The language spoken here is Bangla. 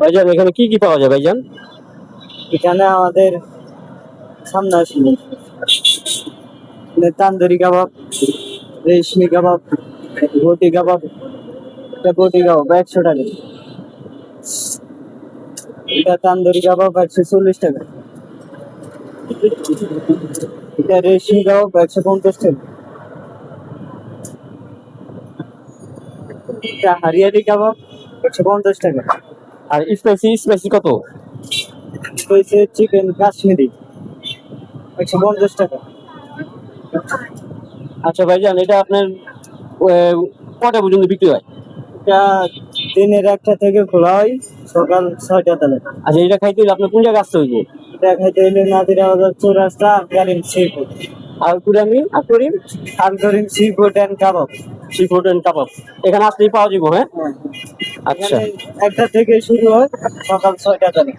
ভাইজান এখানে কি কি পাওয়া যায় ভাইজান? এখানে আমাদের সামনে আসেনি তান্দুরি কাবাব, রেশমি কাবাব, বটি কাবাব। এটা বটি কাবাব 100 টাকা। এটা তান্দুরি কাবাব 140 টাকা। এটা রেশমি কাবাব 150 টাকা। এটা হারিয়ালি কাবাব 150 টাকা। আর স্পাইসি স্পাইসি কত? হয়েছে চিকেন কাশ্মীরি 150 টাকা। আচ্ছা ভাইজান, এটা আপনার কটা পর্যন্ত বিক্রি হয়? এটা দিনের 1টা থেকে খোলা হয়, সকাল 6টা তলে। আচ্ছা, এটা খাইতে হলে আপনার কোন জায়গায় আসতে হইব? এটা খাইতে হলে নাদিরা বাজার চৌরাস্তা, করিম সি ফুড। আর কুরামি আর Karim Al Karim seafood and kebab. Seafood and kebab এখানে আসলেই পাওয়া যাবো। হ্যাঁ, হ্যাঁ, আচ্ছা। এখানে 1টা থেকে শুরু হয়, সকাল 6টা তলে।